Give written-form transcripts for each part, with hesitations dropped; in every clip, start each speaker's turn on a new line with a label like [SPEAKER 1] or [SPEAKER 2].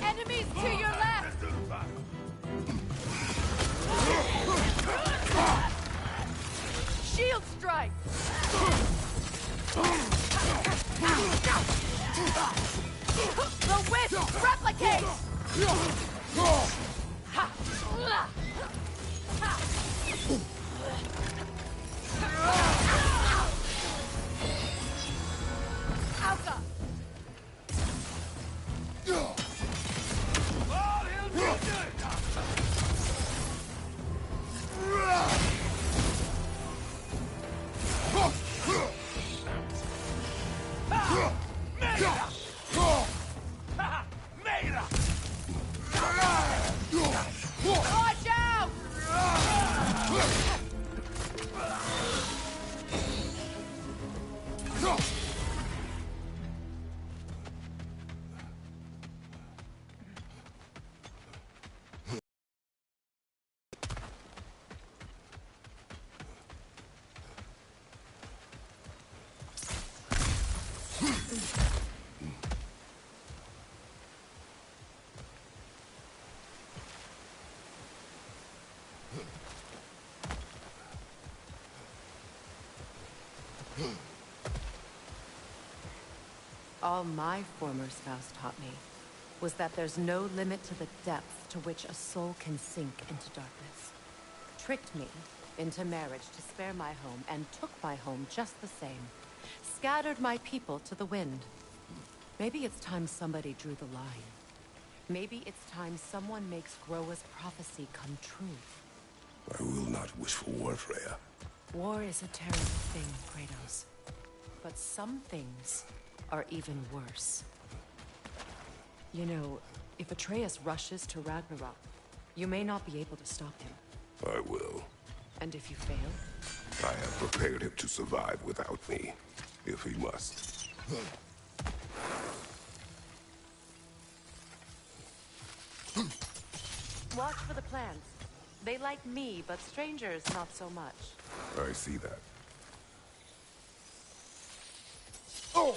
[SPEAKER 1] Enemies to your left! Shield strike! The wisp replicate! Alpha! Watch out! All my former spouse taught me was that there's no limit to the depth to which a soul can sink into darkness. Tricked me into marriage to spare my home and took my home just the same. Scattered my people to the wind. Maybe it's time somebody drew the line. Maybe it's time someone makes Groa's prophecy come true.
[SPEAKER 2] I will not wish for war, Freya.
[SPEAKER 1] War is a terrible thing, Kratos. But some things are even worse. You know, if Atreus rushes to Ragnarok, you may not be able to stop him.
[SPEAKER 2] I will.
[SPEAKER 1] And if you fail?
[SPEAKER 2] I have prepared him to survive without me, if he must.
[SPEAKER 1] Watch for the plants. They like me, but strangers not so much.
[SPEAKER 2] I see that.
[SPEAKER 3] Oh!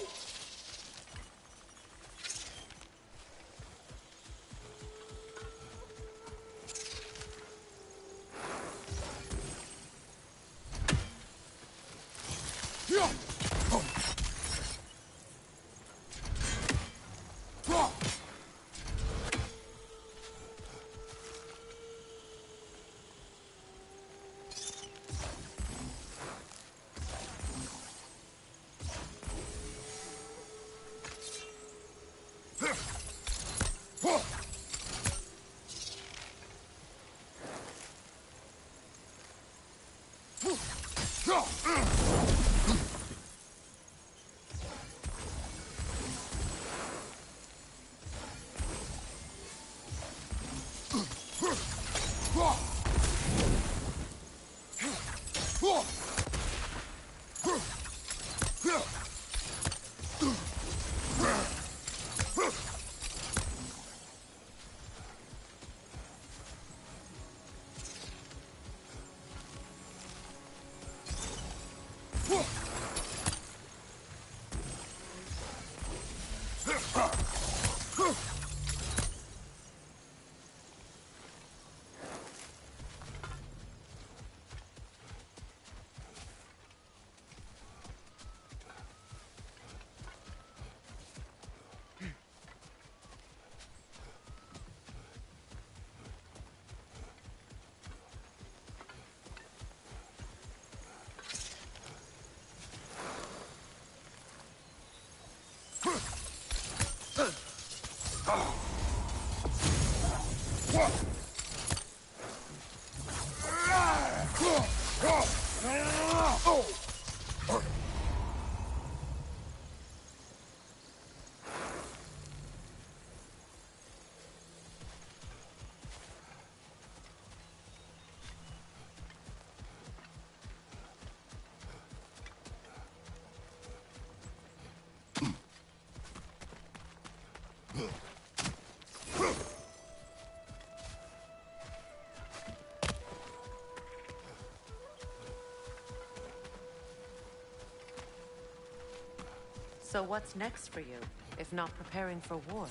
[SPEAKER 1] So what's next for you, if not preparing for war?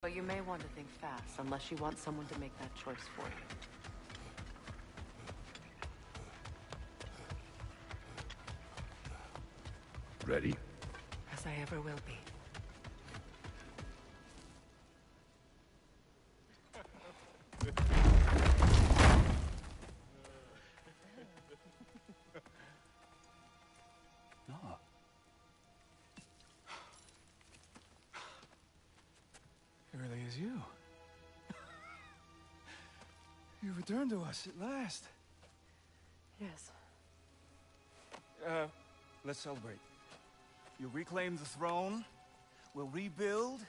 [SPEAKER 1] But you may want to think fast, unless you want someone to make that choice for you.
[SPEAKER 2] Ready?
[SPEAKER 1] As I ever will be.
[SPEAKER 3] No. It really is you. You returned to us at last.
[SPEAKER 1] Yes.
[SPEAKER 3] Let's celebrate. You reclaim the throne, we'll rebuild,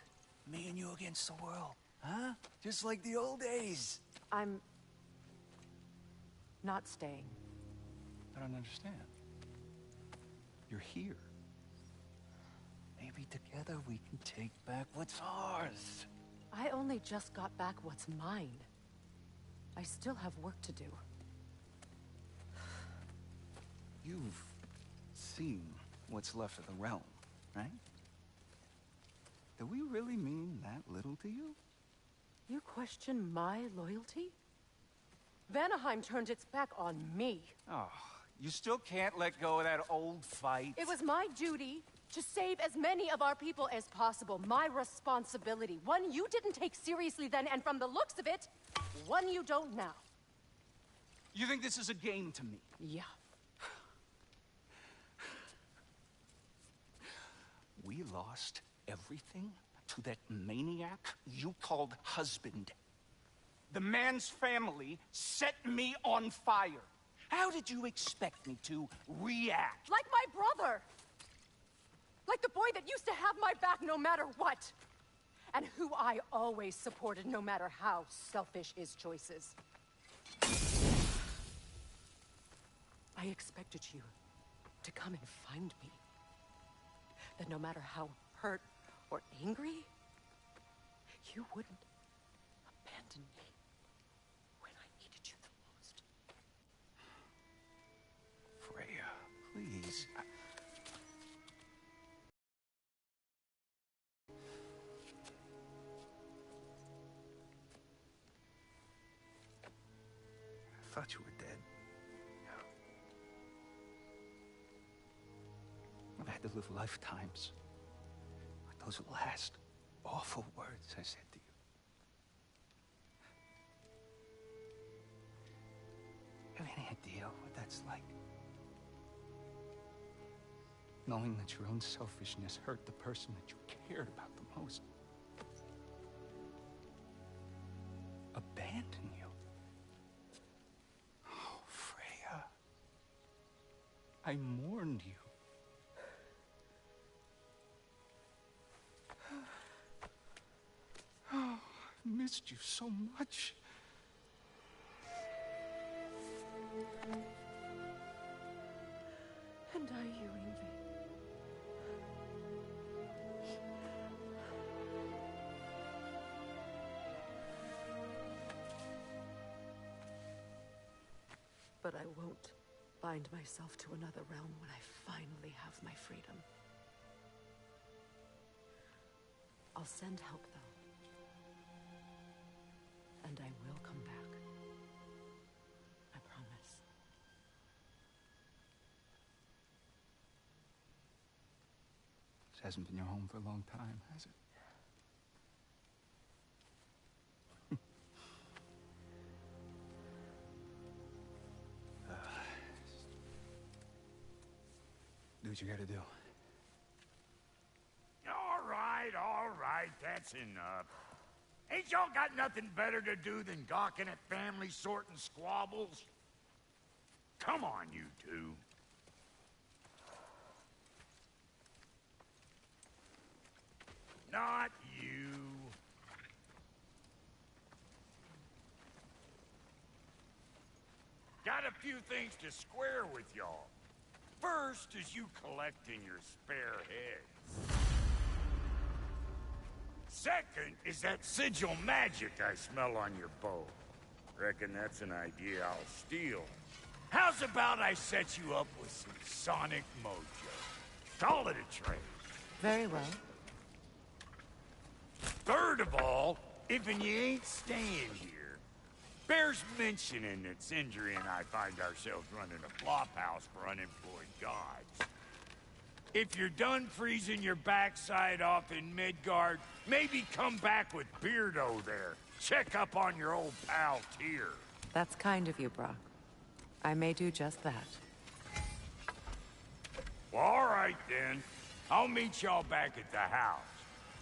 [SPEAKER 3] me and you against the world. Huh? Just like the old days.
[SPEAKER 1] I'm... not staying.
[SPEAKER 3] I don't understand. You're here. Maybe together we can take back what's ours.
[SPEAKER 1] I only just got back what's mine. I still have work to do.
[SPEAKER 3] You've seen what's left of the realm, right? Do we really mean that little to you?
[SPEAKER 1] You question my loyalty? Vanaheim turned its back on me.
[SPEAKER 3] Oh, you still can't let go of that old fight?
[SPEAKER 1] It was my duty to save as many of our people as possible. My responsibility. One you didn't take seriously then, and from the looks of it, one you don't now.
[SPEAKER 3] You think this is a game to me?
[SPEAKER 1] Yeah.
[SPEAKER 3] We lost everything to that maniac you called husband. The man's family set me on fire. How did you expect me to react?
[SPEAKER 1] Like my brother! Like the boy that used to have my back no matter what! And who I always supported no matter how selfish his choices. I expected you to come and find me. That no matter how hurt or angry, you wouldn't abandon me when I needed you the most.
[SPEAKER 3] Freya, please. I thought you were dead. I've had to live lifetimes with those last awful words I said to you. You have any idea what that's like? Knowing that your own selfishness hurt the person that you cared about the most. Abandon you. Oh, Freya. I mourned you. Oh, I missed you so much.
[SPEAKER 1] And are you, Ingvi? But I won't bind myself to another realm when I finally have my freedom. I'll send help, though. And I will come back. I promise.
[SPEAKER 3] This hasn't been your home for a long time, has it? Do what you gotta do.
[SPEAKER 4] All right, that's enough. Ain't y'all got nothing better to do than gawking at family sorting squabbles? Come on, you two. Not you. Got a few things to square with y'all. First is you collecting your spare heads. Second is that sigil magic I smell on your bow. Reckon that's an idea I'll steal. How's about I set you up with some sonic mojo? Call it a trade.
[SPEAKER 1] Very well.
[SPEAKER 4] Third of all, if you ain't staying here, bears mentioning that Sindri and I find ourselves running a flophouse for unemployed gods. If you're done freezing your backside off in Midgard, maybe come back with Beardo there. Check up on your old pal Tyr.
[SPEAKER 1] That's kind of you, Brock. I may do just that.
[SPEAKER 4] Well, all right then. I'll meet y'all back at the house.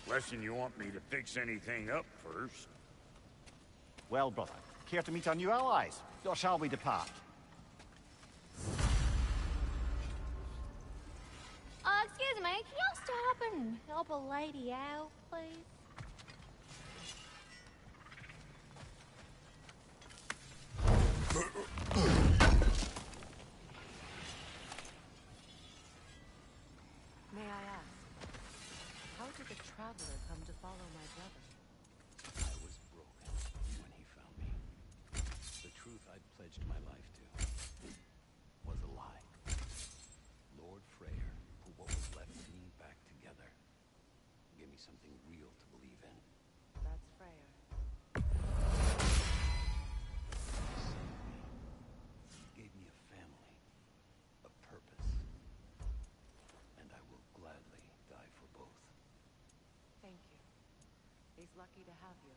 [SPEAKER 4] Lesson you want me to fix anything up first.
[SPEAKER 5] Well, brother, care to meet our new allies? Or shall we depart?
[SPEAKER 6] Excuse me, can y'all stop and help a lady out, please?
[SPEAKER 1] May I ask, how did the traveler come to follow my brother?
[SPEAKER 7] I was broken when he found me. The truth I'd pledged my life to was a lie. Lord Freyr put what was left of me back together. Gave me something real to believe in.
[SPEAKER 1] That's Freyr.
[SPEAKER 7] He gave me a family, a purpose, and I will gladly die for both.
[SPEAKER 1] Thank you. He's lucky to have you.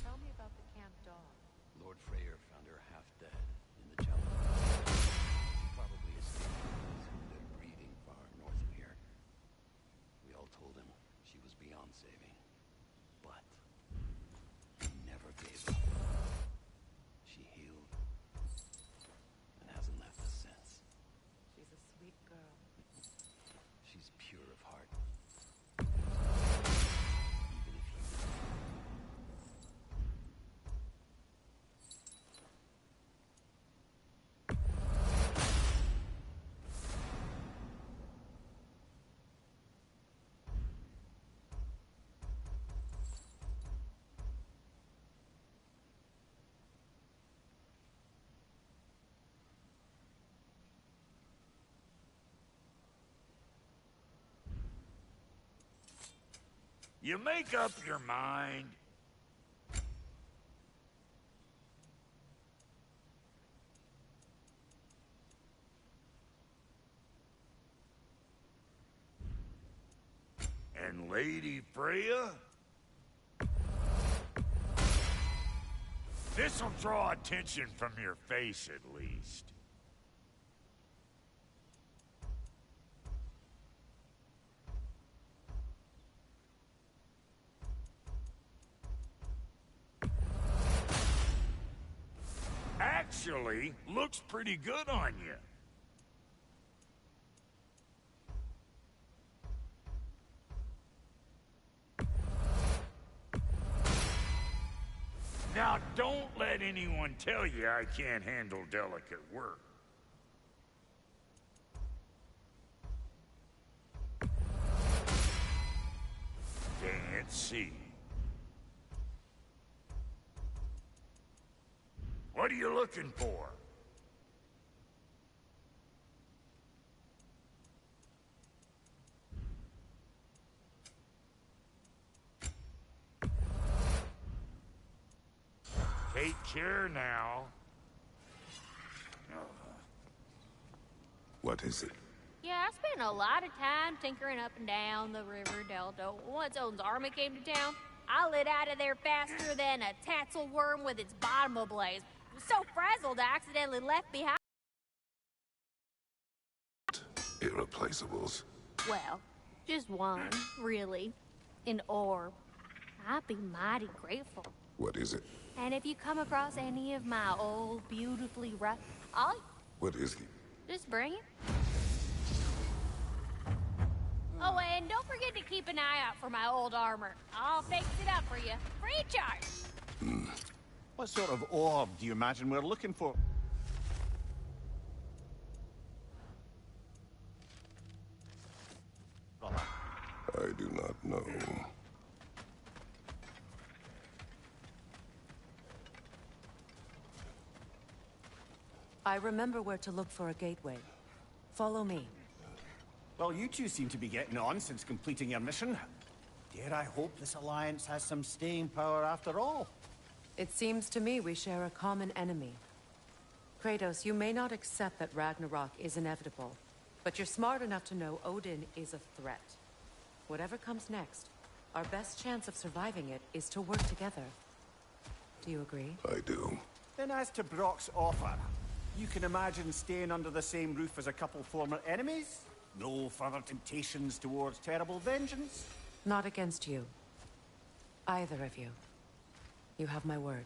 [SPEAKER 1] Tell me about the camp dog.
[SPEAKER 7] Lord Freyr found her half dead in the jungle. She probably escaped from a secluded breeding farm north of here. We all told him she was beyond saving. But he never gave up. She healed and hasn't left us since.
[SPEAKER 1] She's a sweet girl.
[SPEAKER 7] She's pure of heart. Even if you...
[SPEAKER 4] You make up your mind. And Lady Freya? This'll draw attention from your face, at least. Actually, looks pretty good on you. Now, don't let anyone tell you I can't handle delicate work. Can't see. What are you looking for? Take care now.
[SPEAKER 2] What is it?
[SPEAKER 6] Yeah, I spent a lot of time tinkering up and down the river delta. Once Odin's army came to town, I lit out of there faster than a tassel worm with its bottom ablaze. So frazzled I accidentally left behind.
[SPEAKER 2] Irreplaceables.
[SPEAKER 6] Well, just one, really. An orb. I'd be mighty grateful.
[SPEAKER 2] What is it?
[SPEAKER 6] And if you come across any of my old, beautifully rough, I'll
[SPEAKER 2] What is he?
[SPEAKER 6] just bring it. Oh, and don't forget to keep an eye out for my old armor. I'll fix it up for you. Free of charge.
[SPEAKER 5] What sort of orb do you imagine we're looking for?
[SPEAKER 2] I do not know.
[SPEAKER 1] I remember where to look for a gateway. Follow me.
[SPEAKER 5] Well, you two seem to be getting on since completing your mission. Dare I hope this alliance has some staying power after all?
[SPEAKER 1] It seems to me we share a common enemy. Kratos, you may not accept that Ragnarok is inevitable, but you're smart enough to know Odin is a threat. Whatever comes next, our best chance of surviving it is to work together. Do you agree?
[SPEAKER 2] I do.
[SPEAKER 5] Then as to Brock's offer, you can imagine staying under the same roof as a couple former enemies? No further temptations towards terrible vengeance?
[SPEAKER 1] Not against you. Either of you. You have my word.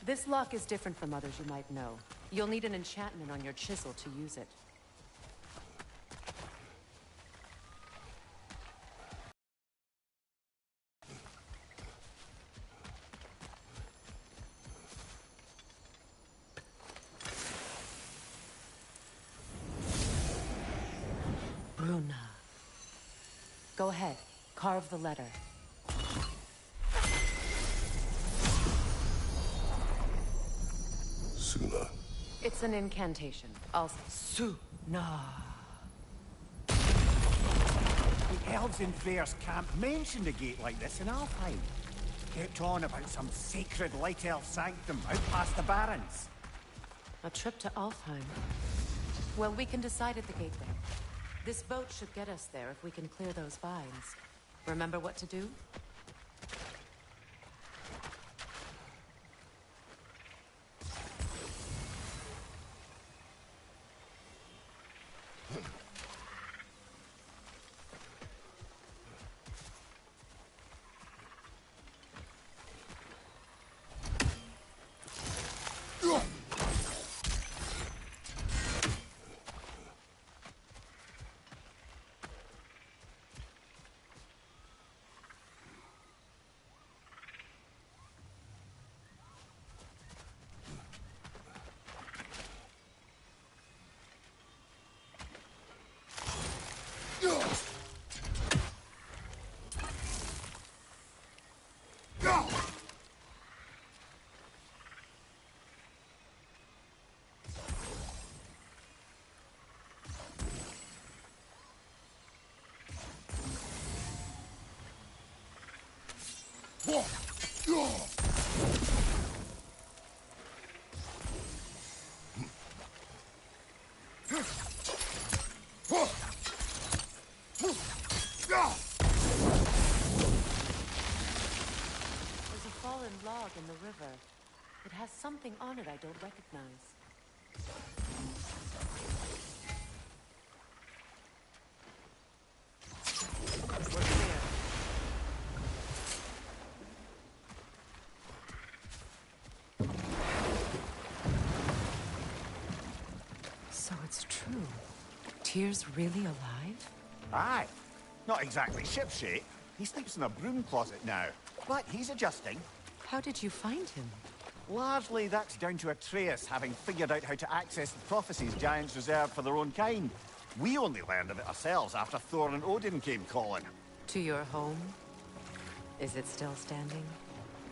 [SPEAKER 1] This lock is different from others you might know. You'll need an enchantment on your chisel to use it. Bruna. Go ahead. Carve the letter.
[SPEAKER 2] Suna.
[SPEAKER 1] It's an incantation. I'll say Suna.
[SPEAKER 5] The elves in Freyr's camp mentioned a gate like this in Alfheim. kept on about some sacred light elf sanctum out past the Barrens.
[SPEAKER 1] A trip to Alfheim. Well, we can decide at the gateway. This boat should get us there if we can clear those vines. Remember what to do? There's a fallen log in the river. It has something on it I don't recognize. We're clear. So it's true. Tyr's really alive?
[SPEAKER 5] Aye. Not exactly shipshape. He sleeps in a broom closet now. But he's adjusting.
[SPEAKER 1] How did you find him?
[SPEAKER 5] Largely, that's down to Atreus having figured out how to access the prophecies giants reserve for their own kind. We only learned of it ourselves after Thor and Odin came calling.
[SPEAKER 1] To your home? Is it still standing?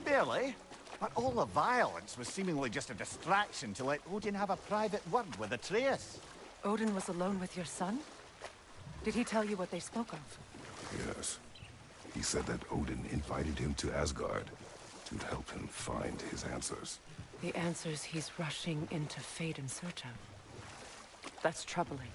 [SPEAKER 5] Barely. But all the violence was seemingly just a distraction to let Odin have a private word with Atreus.
[SPEAKER 1] Odin was alone with your son? Did he tell you what they spoke of?
[SPEAKER 2] Yes. He said that Odin invited him to Asgard to help him find his answers.
[SPEAKER 1] The answers he's rushing into fate in search of. That's troubling.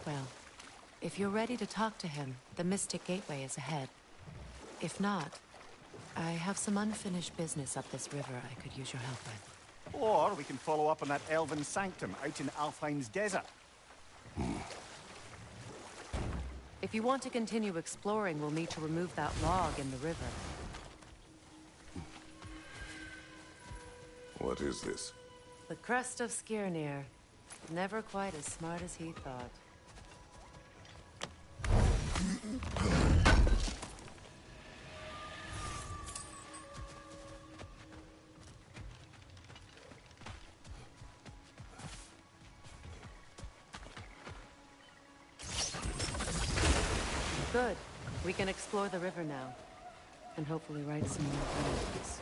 [SPEAKER 1] Well, if you're ready to talk to him, the Mystic Gateway is ahead. If not, I have some unfinished business up this river I could use your help with.
[SPEAKER 5] Or we can follow up on that elven sanctum out in Alfheim's desert.
[SPEAKER 1] If you want to continue exploring, we'll need to remove that log in the river.
[SPEAKER 2] What is this?
[SPEAKER 1] The crest of Skirnir. Never quite as smart as he thought. Good. We can explore the river now. And hopefully write some more poems.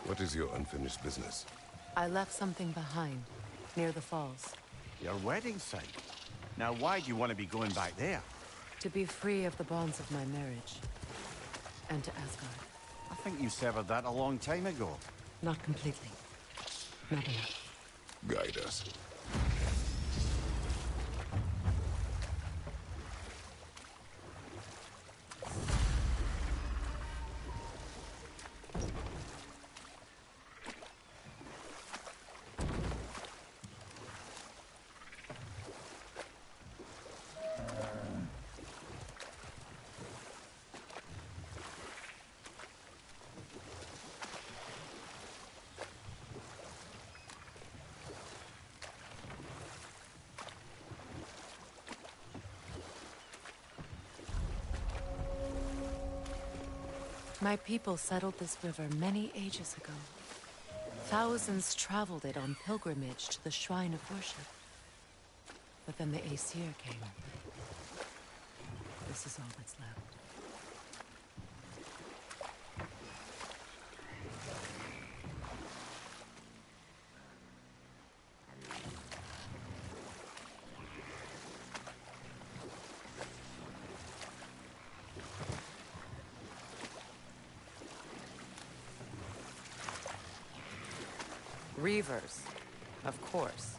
[SPEAKER 2] What is your unfinished business?
[SPEAKER 1] I left something behind, near the falls.
[SPEAKER 5] Your wedding site. Now why do you want to be going back there?
[SPEAKER 1] To be free of the bonds of my marriage. And to Asgard.
[SPEAKER 5] I think you severed that a long time ago.
[SPEAKER 1] Not completely. Not enough.
[SPEAKER 2] Guide us.
[SPEAKER 1] My people settled this river many ages ago. Thousands traveled it on pilgrimage to the shrine of worship. But then the Aesir came. This is all that's left. Reavers, of course.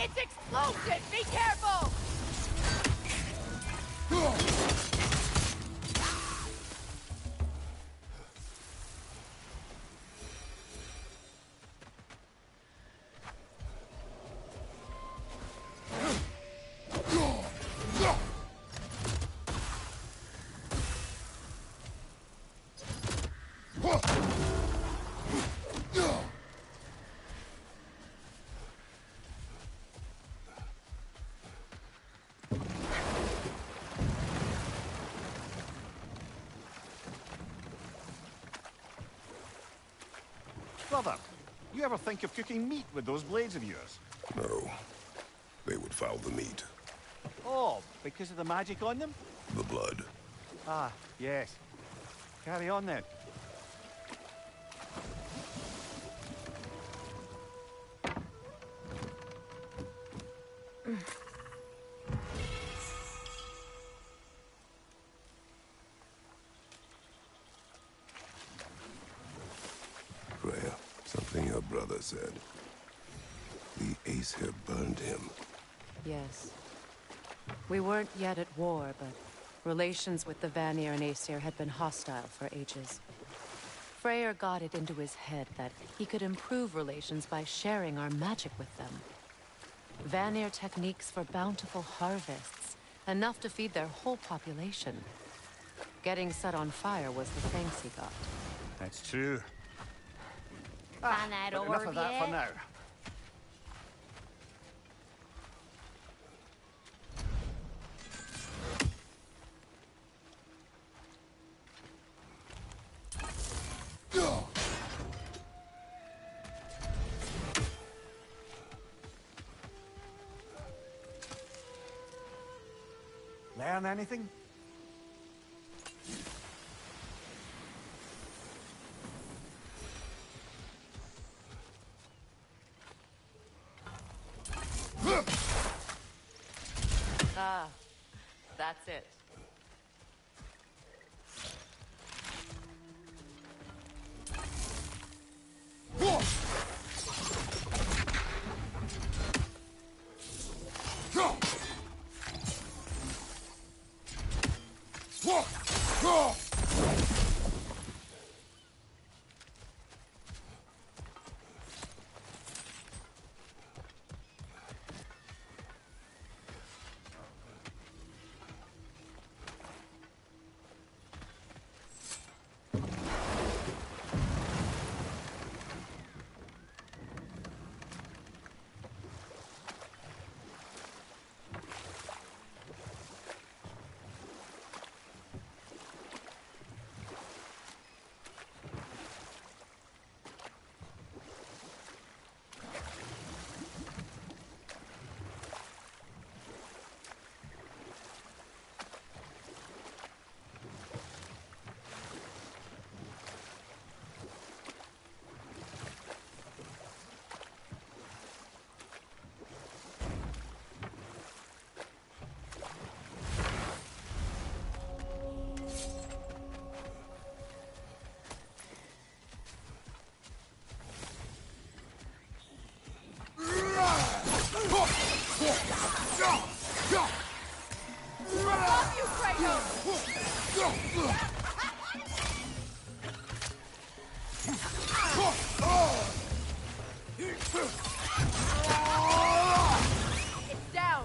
[SPEAKER 6] It's explosive! Be careful!
[SPEAKER 5] Brother, you ever think of cooking meat with those blades of yours?
[SPEAKER 2] No. They would foul the meat.
[SPEAKER 5] Oh, because of the magic on them?
[SPEAKER 2] The blood.
[SPEAKER 5] Ah, yes. Carry on then.
[SPEAKER 2] Freya, something your brother said. The Aesir burned him.
[SPEAKER 1] Yes. We weren't yet at war, but relations with the Vanir and Aesir had been hostile for ages. Freyr got it into his head that he could improve relations by sharing our magic with them. Vanir techniques for bountiful harvests, enough to feed their whole population. Getting set on fire was the thanks he got.
[SPEAKER 5] That's true.
[SPEAKER 6] Find that
[SPEAKER 5] But
[SPEAKER 6] orb
[SPEAKER 5] enough of that
[SPEAKER 6] yet?
[SPEAKER 5] for now. Learn anything?
[SPEAKER 1] Ah, that's it. It's down.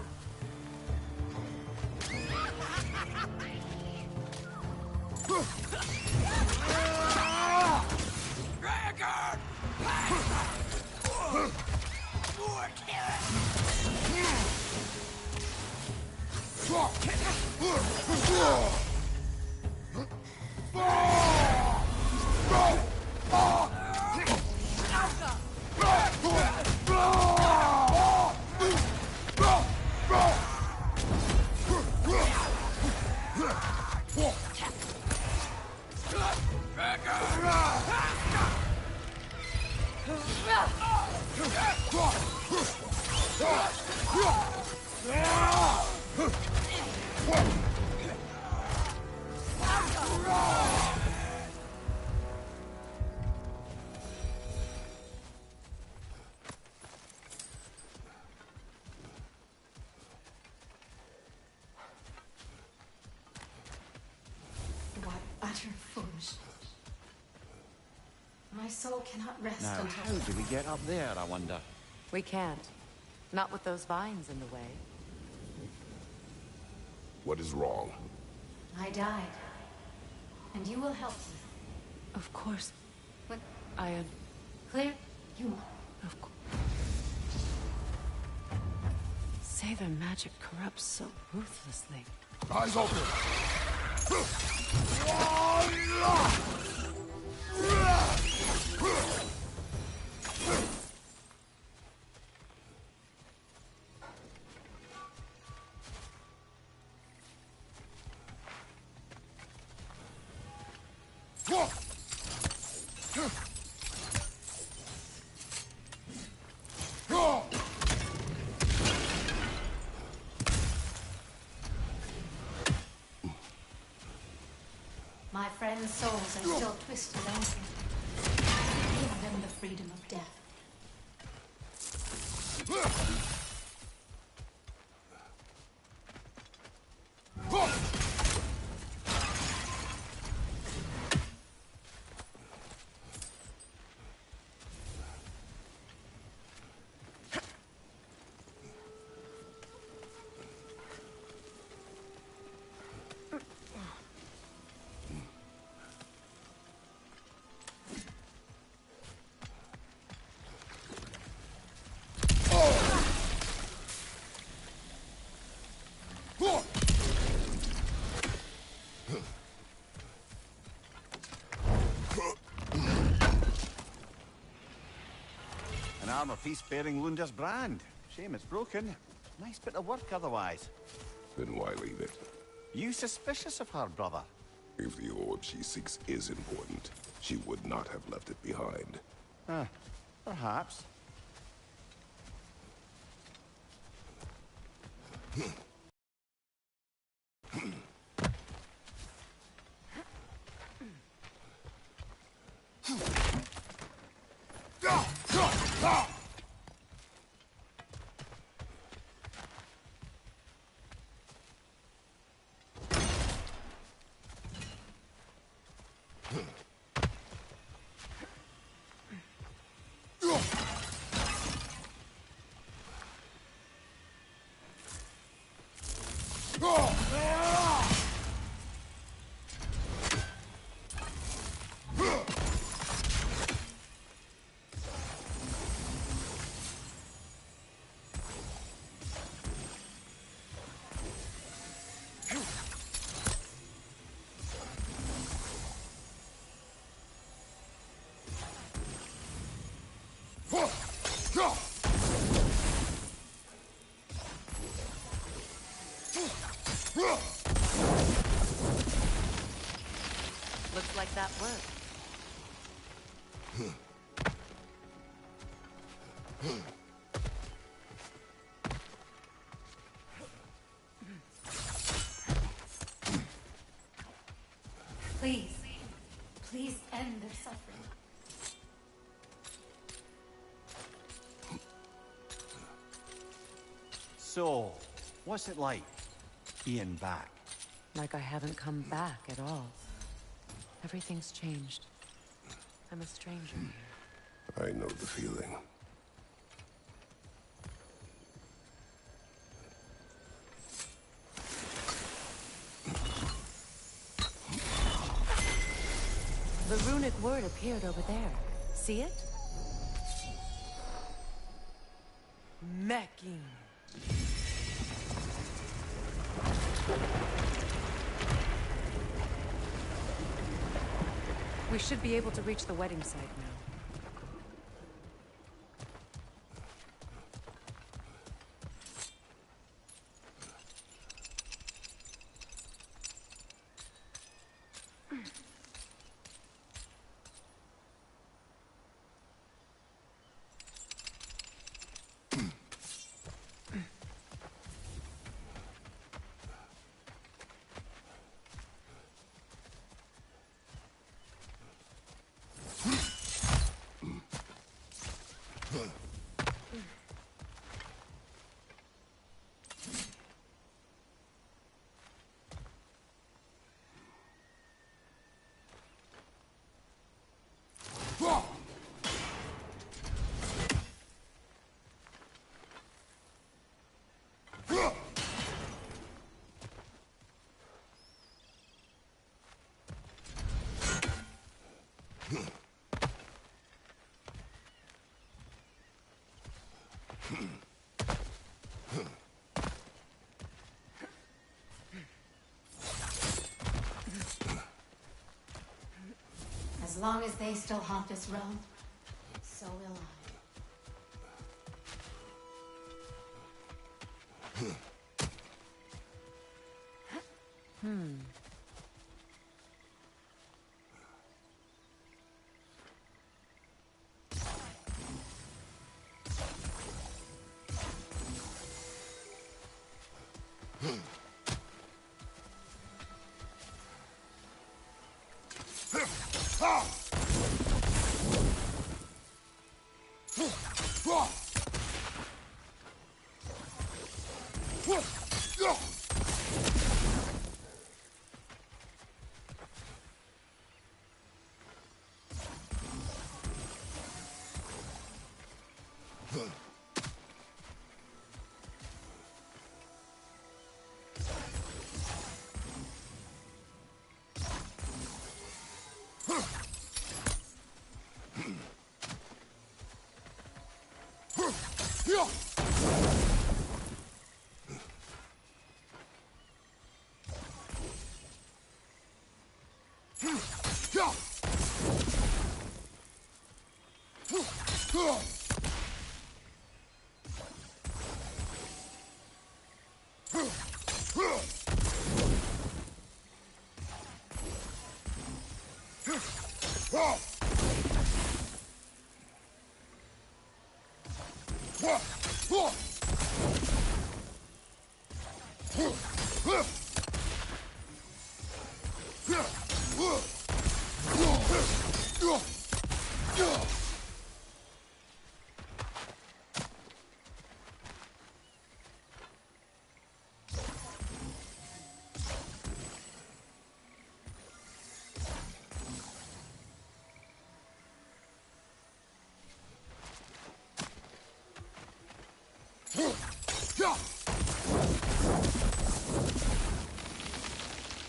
[SPEAKER 8] What utter foolishness. My soul cannot rest
[SPEAKER 7] Now,
[SPEAKER 8] until...
[SPEAKER 7] how do we get up there, I wonder?
[SPEAKER 1] We can't. Not with those vines in the way.
[SPEAKER 2] What is wrong?
[SPEAKER 8] I died. And you will help me.
[SPEAKER 1] Of course.
[SPEAKER 8] What? Clear? You...
[SPEAKER 1] Of course. Say their magic corrupts so ruthlessly.
[SPEAKER 2] Eyes open!
[SPEAKER 8] Human souls are still twisted, aren't they? Give them the freedom of death.
[SPEAKER 5] An armor piece bearing Lunda's brand. Shame it's broken. Nice bit of work otherwise.
[SPEAKER 2] Then why leave it?
[SPEAKER 5] You suspicious of her, brother?
[SPEAKER 2] If the orb she seeks is important, she would not have left it behind.
[SPEAKER 5] Perhaps.
[SPEAKER 1] Looks like that worked.
[SPEAKER 8] Please, please end their suffering.
[SPEAKER 5] So, what's it like, being back?
[SPEAKER 1] Like I haven't come back at all. Everything's changed. I'm a stranger here.
[SPEAKER 2] I know the feeling.
[SPEAKER 1] The runic word appeared over there. See it? Mecking. We should be able to reach the wedding site now.
[SPEAKER 8] As long as they still haunt this realm, so will I.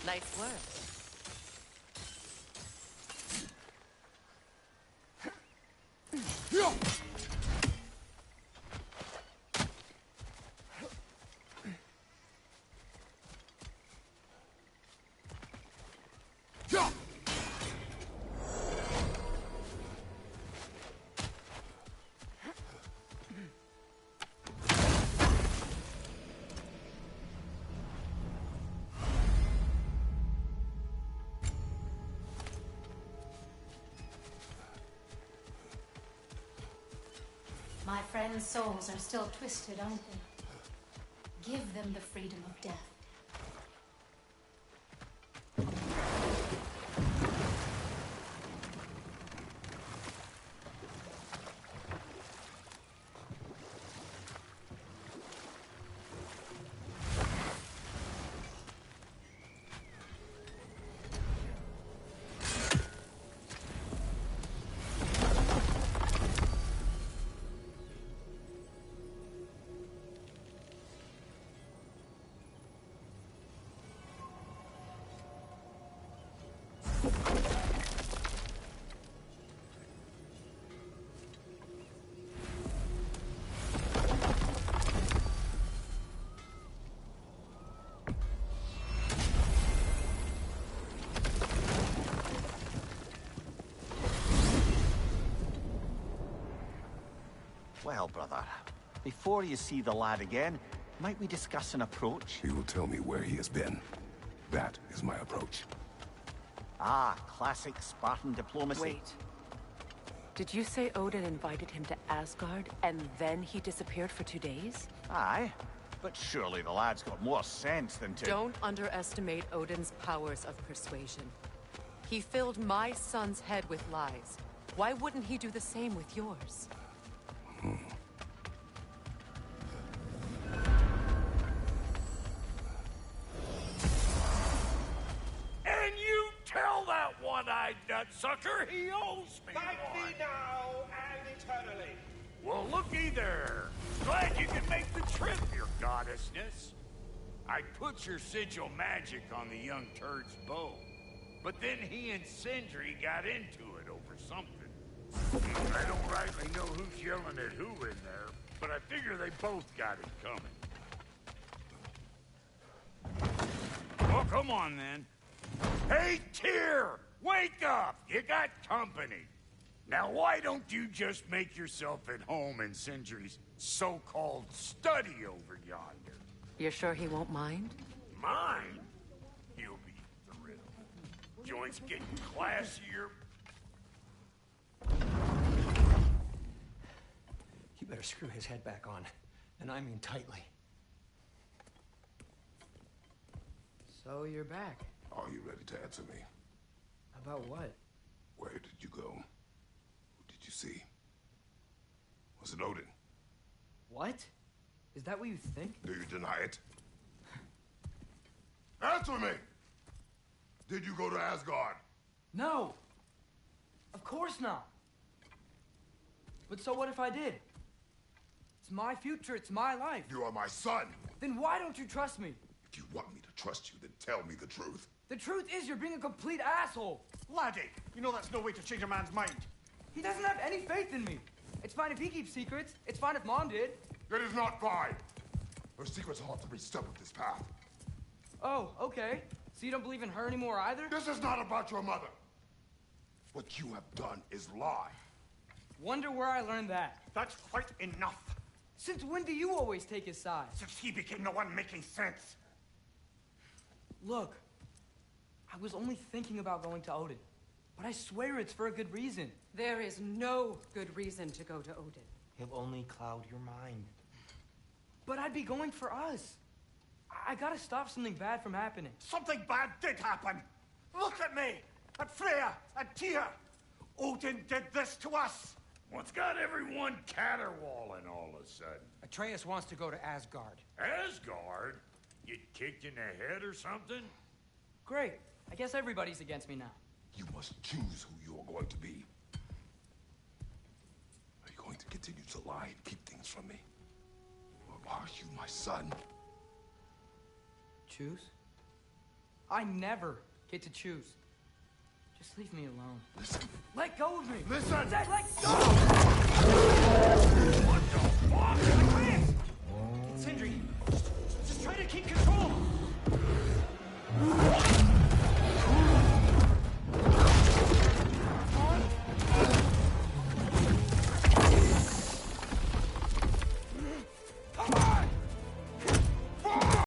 [SPEAKER 1] Nice work.
[SPEAKER 8] My friends' souls are still twisted, aren't they? Give them the freedom of death.
[SPEAKER 3] Well, brother, before you see the lad again, might we discuss an approach?
[SPEAKER 2] He will tell me where he has been. That is my approach.
[SPEAKER 3] Ah, classic Spartan diplomacy.
[SPEAKER 1] Wait. Did you say Odin invited him to Asgard, and then he disappeared for 2 days?
[SPEAKER 3] Aye, but surely the lad's got more sense than to...
[SPEAKER 1] Don't underestimate Odin's powers of persuasion. He filled my son's head with lies. Why wouldn't he do the same with yours?
[SPEAKER 4] And you tell that one-eyed nutsucker he owes me
[SPEAKER 9] Thank
[SPEAKER 4] one.
[SPEAKER 9] thee now and eternally.
[SPEAKER 4] Well, looky there. Glad you can make the trip, your goddessness. I put your sigil magic on the young turd's bow, but then he and Sindri got into it over something. I don't rightly know who's yelling at who in there, but I figure they both got it coming. Well, come on then. Hey, Tyr! Wake up! You got company. Now, why don't you just make yourself at home in Sindri's so-called study over yonder?
[SPEAKER 1] You're sure he won't mind?
[SPEAKER 4] Mine? He'll be thrilled. Joint's getting classier.
[SPEAKER 10] You better screw his head back on, and I mean tightly.
[SPEAKER 11] So you're back.
[SPEAKER 2] Are you ready to answer me?
[SPEAKER 11] About what?
[SPEAKER 2] Where did you go? Who did you see? Was it Odin?
[SPEAKER 11] What? Is that what you think?
[SPEAKER 2] Do you deny it? Answer me! Did you go to Asgard?
[SPEAKER 11] No! Of course not! But so what if I did? It's my future, it's my life.
[SPEAKER 2] You are my son!
[SPEAKER 11] Then why don't you trust me?
[SPEAKER 2] If you want me to trust you, then tell me the truth.
[SPEAKER 11] The truth is you're being a complete asshole!
[SPEAKER 5] Laddie, you know that's no way to change a man's mind.
[SPEAKER 11] He doesn't have any faith in me. It's fine if he keeps secrets. It's fine if Mom did.
[SPEAKER 2] It is not fine! Her secrets haunt every step of this path.
[SPEAKER 11] Oh, okay. So you don't believe in her anymore either?
[SPEAKER 2] This is not about your mother. What you have done is lie.
[SPEAKER 11] Wonder where I learned that.
[SPEAKER 5] That's quite enough.
[SPEAKER 11] Since when do you always take his side?
[SPEAKER 5] Since he became the one making sense.
[SPEAKER 11] Look, I was only thinking about going to Odin. But I swear it's for a good reason.
[SPEAKER 1] There is no good reason to go to Odin.
[SPEAKER 12] He'll only cloud your mind.
[SPEAKER 11] But I'd be going for us. I gotta stop something bad from happening.
[SPEAKER 5] Something bad did happen. Look at me, at Freya, at Tyr. Odin did this to us.
[SPEAKER 4] What's got everyone caterwauling all of a sudden?
[SPEAKER 10] Atreus wants to go to Asgard.
[SPEAKER 4] Asgard? Get kicked in the head or something?
[SPEAKER 11] Great. I guess everybody's against me now.
[SPEAKER 2] You must choose who you are going to be. Are you going to continue to lie and keep things from me? Or are you my son?
[SPEAKER 11] Choose? I never get to choose. Just leave me alone.
[SPEAKER 2] Listen.
[SPEAKER 11] Let go of me!
[SPEAKER 2] Listen!
[SPEAKER 11] Let go!
[SPEAKER 4] What the fuck?